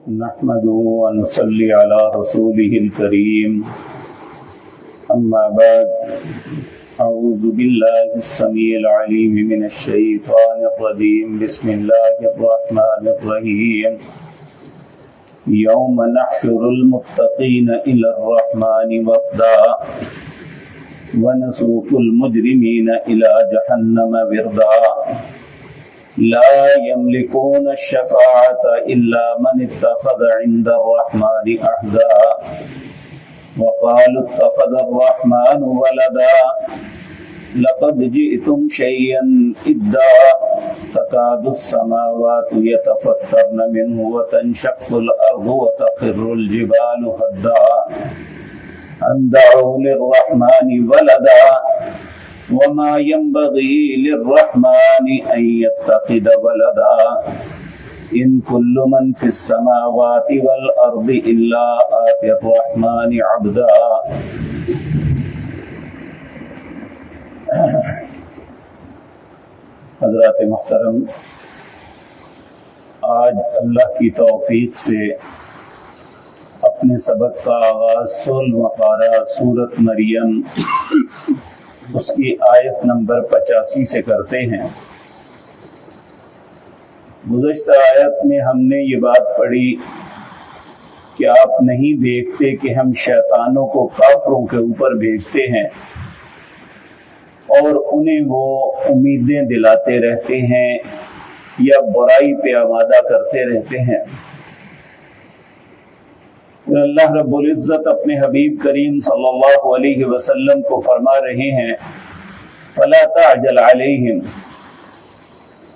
نحمده ونصلي على رسوله الكريم أما بعد أعوذ بالله السميع العليم من الشيطان الرجيم بسم الله الرحمن الرحيم يوم نحشر المتقين إلى الرحمن وفدا ونسوق المجرمين إلى جهنم وردا لا يملكون الشفاعة إلا من اتخذ عند الرحمن عهدا وقالوا اتخذ الرحمن ولدا لقد جئتم شيئا إدا تكاد السماوات يتفطرن منه وتنشق الأرض وتخر الجبال هدا أن دعوا للرحمن ولدا وما ينبغي للرحمن أن يتخذ ولدا إن كل من في السماوات والأرض إلا آتي الرحمن عبدا. حضرات محترم، آج اللہ کی توفیق سے اپنے سبق کا آغاز 16واں پارہ سورۃ مریم اس کی آیت نمبر 85 سے کرتے ہیں۔ گزشتہ آیت میں ہم نے یہ بات پڑھی کہ آپ نہیں دیکھتے کہ ہم شیطانوں کو کافروں کے اوپر بھیجتے ہیں اور انہیں وہ امیدیں دلاتے رہتے ہیں یا برائی پہ آمادہ کرتے رہتے ہیں۔ اللہ رب العزت اپنے حبیب کریم صلی اللہ علیہ وسلم کو فرما رہے ہیں فَلَا تَعْجَلْ عَلَيْهِمْ،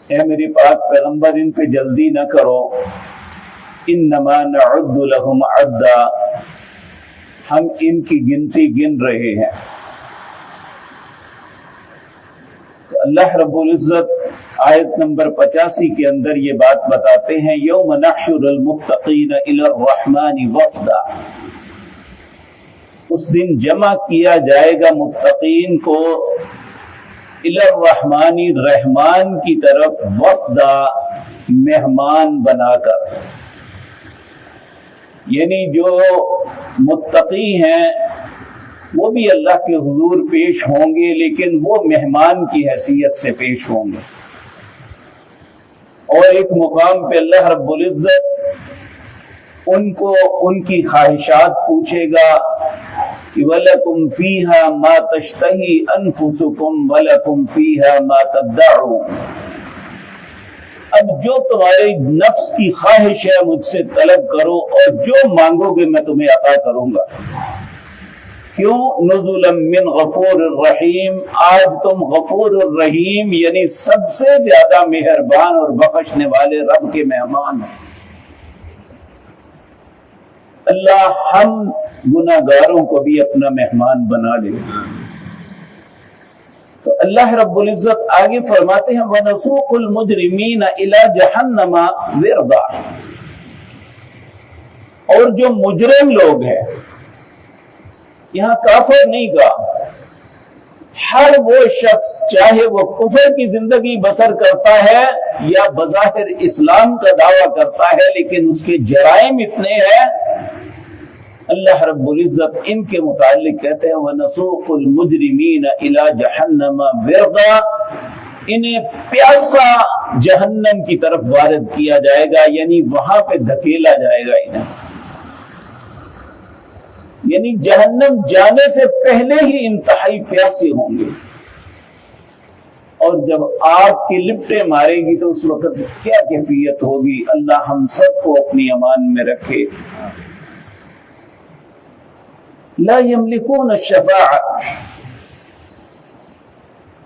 اے میرے پاک پیغمبر ان پہ جلدی نہ کرو، إِنَّمَا نَعُدُّ لَهُمْ عَدًّا، ہم ان کی گنتی گن رہے ہیں۔ تو اللہ رب العزت آیت نمبر 85 کے اندر یہ بات بتاتے ہیں یوم نحشر المتقین الی الرحمن وفدا، اس دن جمع کیا جائے گا متقین کو الی الرحمن، رحمان کی طرف، وفدا، مہمان بنا کر، یعنی جو متقی ہیں وہ بھی اللہ کے حضور پیش ہوں گے لیکن وہ مہمان کی حیثیت سے پیش ہوں گے۔ اور ایک مقام پہ اللہ رب العزت ان کو ان کی خواہشات پوچھے گا کہ وَلَكُمْ فِيهَا مَا تَشْتَهِي أَنفُسُكُمْ وَلَكُمْ فِيهَا مَا تَدَّعُونَ، اب جو تمہاری نفس کی خواہش ہے مجھ سے طلب کرو اور جو مانگو گے میں تمہیں عطا کروں گا۔ کیوں؟ نزلا من غفور الرحیم، آج تم غفور الرحیم یعنی سب سے زیادہ مہربان اور بخشنے والے رب کے مہمان ہیں۔ اللہ ہم گناہگاروں کو بھی اپنا مہمان بنا لے۔ تو اللہ رب العزت آگے فرماتے ہیں وَنَسُوقُ الْمُجْرِمِينَ إِلَى جَهَنَّمَ وِرْدًا، اور جو مجرم لوگ ہیں، یہاں کافر نہیں کہا، ہر وہ شخص چاہے وہ کفر کی زندگی بسر کرتا ہے یا بظاہر اسلام کا دعویٰ کرتا ہے لیکن اس کے جرائم اتنے ہیں، اللہ رب العزت ان کے متعلق کہتے ہیں وَنَسُوقُ الْمُجْرِمِينَ إِلَى جَهَنَّمَ وِرْدًا، انہیں پیاسا جہنم کی طرف وارد کیا جائے گا، یعنی وہاں پہ دھکیلا جائے گا انہیں، یعنی جہنم جانے سے پہلے ہی انتہائی پیاسے ہوں گے، اور جب آگ کی لپٹیں مارے گی تو اس وقت کیا کیفیت ہوگی، اللہ ہم سب کو اپنی امان میں رکھے۔ لا یملکون الشفاعہ،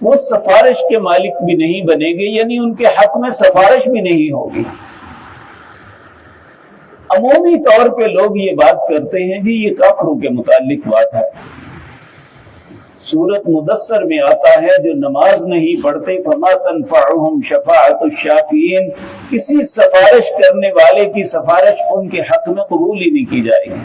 وہ سفارش کے مالک بھی نہیں بنے گے، یعنی ان کے حق میں سفارش بھی نہیں ہوگی۔ عمومی طور پہ لوگ یہ بات کرتے ہیں کہ یہ کافروں کے متعلق بات ہے۔ سورۃ مدثر میں آتا ہے جو نماز نہیں پڑھتے فما تنفعهم شفاعۃ الشافعین، کسی سفارش کرنے والے کی سفارش ان کے حق میں قبول ہی نہیں کی جائے گی۔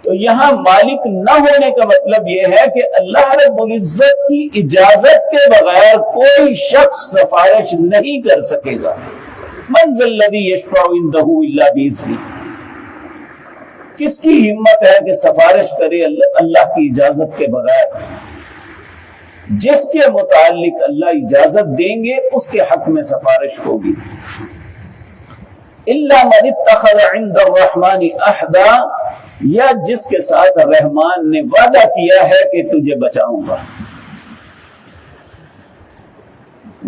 تو یہاں مالک نہ ہونے کا مطلب یہ ہے کہ اللہ رب العزت کی اجازت کے بغیر کوئی شخص سفارش نہیں کر سکے گا۔ من ذا الذی یشفع عندہ الا بإذنہ، کس کی ہمت ہے کہ سفارش کرے اللہ کی اجازت کے بغیر؟ جس کے متعلق اللہ اجازت دیں گے اس کے حق میں سفارش ہوگی۔ الا من اتخذ عند الرحمن عہدا، یا جس کے ساتھ رحمان نے وعدہ کیا ہے کہ تجھے بچاؤں گا۔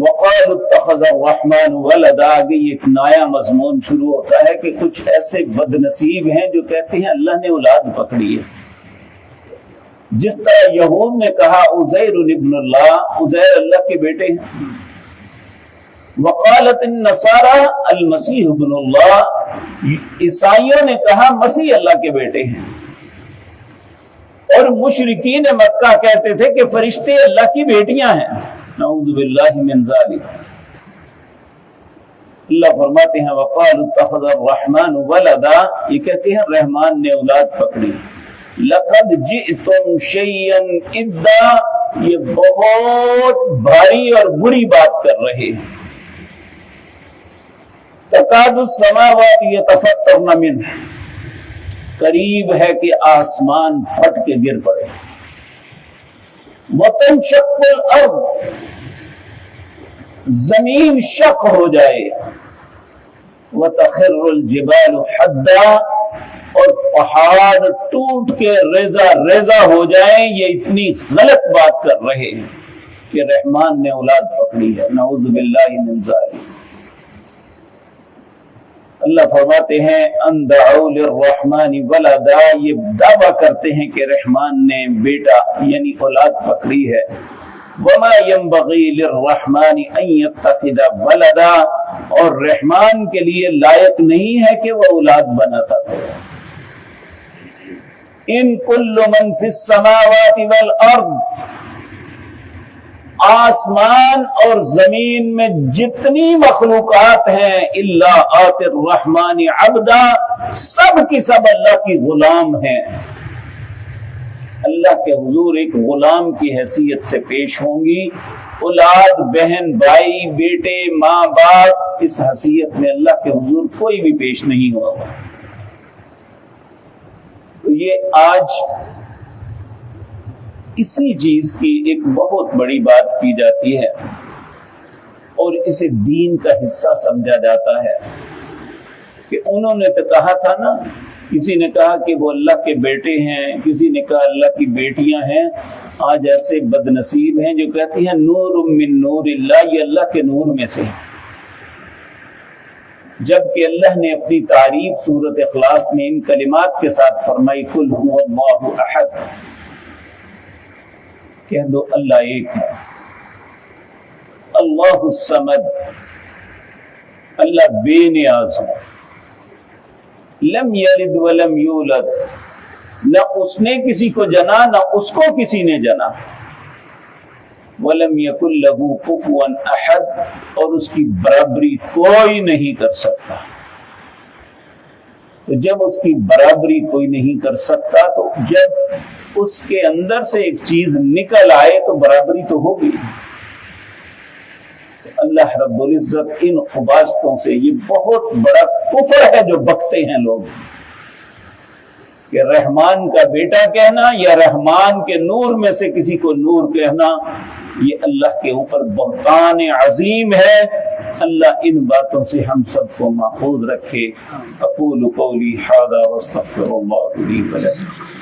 وقال اتخذ الرحمن ولدا، آگے ایک نیا مضمون شروع ہوتا ہے کہ کچھ ایسے بد نصیب ہیں جو کہتے ہیں اللہ نے اولاد پکڑی ہے، جس طرح یہود نے کہا عزیر ابن اللہ، عزیر اللہ کے بیٹے ہیں۔ وقالت النصارى المسیح ابن اللہ، عیسائیوں نے کہا مسیح اللہ کے بیٹے ہیں، اور مشرکین مکہ کہتے تھے کہ فرشتے اللہ کی بیٹیاں ہیں۔ نعوذ باللہ من ذالک۔ اللہ فرماتے ہیں وقال اتخذ الرحمن ولدا، یہ کہتے ہیں رحمان نے اولاد پکڑی۔ لقد جئتم شیئا ادا، یہ بہت بھاری اور بری بات کر رہے ہیں۔ تکاد السماوات یتفطرن منہ، قریب ہے کہ آسمان پھٹ کے گر پڑے۔ وتنشق الارض، زمین شق ہو جائے۔ وتخر الجبال حدا، اور پہاڑ ٹوٹ کے ریزہ ریزہ ہو جائیں۔ یہ اتنی غلط بات کر رہے ہیں کہ رحمان نے اولاد پکڑی ہے۔ نعوذ باللہ من ذالک۔ اللہ فرماتے ہیں ان دعوا للرحمن ولدا، یہ دعویٰ کرتے ہیں کہ رحمان نے بیٹا یعنی اولاد پکڑی ہے۔ وما ينبغي للرحمن ان يتخذ ولدا، اور رحمان کے لیے لائق نہیں ہے کہ وہ اولاد بناتا ہے۔ ان کل من فی السماوات والارض، آسمان اور زمین میں جتنی مخلوقات ہیں، الا آت الرحمن عبدا، سب کی سب اللہ کی غلام ہیں، اللہ کے حضور ایک غلام کی حیثیت سے پیش ہوں گی۔ اولاد، بہن، بھائی، بیٹے، ماں باپ، اس حیثیت میں اللہ کے حضور کوئی بھی پیش نہیں ہوگا۔ تو یہ آج اسی چیز کی ایک بہت بڑی بات کی جاتی ہے، اور اسے دین کا حصہ سمجھا جاتا ہے کہ انہوں نے تو کہا تھا نا، کسی نے کہا کہ وہ اللہ کے بیٹے ہیں، کسی نے کہا اللہ کی بیٹیاں ہیں۔ آج ایسے بد نصیب ہیں جو کہتے ہیں نور من نور اللہ، یہ اللہ کے نور میں سے، جبکہ اللہ نے اپنی تعریف سورۃ اخلاص میں ان کلمات کے ساتھ فرمائی قل هو اللہ احد، کہہ دو اللہ ایک ہے، اللہ الصمد، اللہ بے نیاز ہے، لم یلد ولم یولد، نہ اس نے کسی کو جنا نہ اس کو کسی نے جنا، ولم یکن لہ کفوا احد، اور اس کی برابری کوئی نہیں کر سکتا۔ تو جب اس کی برابری کوئی نہیں کر سکتا، تو جب اس کے اندر سے ایک چیز نکل آئے تو برابری تو ہوگی۔ تو اللہ رب العزت ان خباثتوں سے، یہ بہت بڑا کفر ہے جو بکتے ہیں لوگ، کہ رحمان کا بیٹا کہنا یا رحمان کے نور میں سے کسی کو نور کہنا، یہ اللہ کے اوپر بہتان عظیم ہے۔ اللہ ان باتوں سے ہم سب کو محفوظ رکھے۔ اقول قولی ھذا واستغفر اللہ لی ولکم۔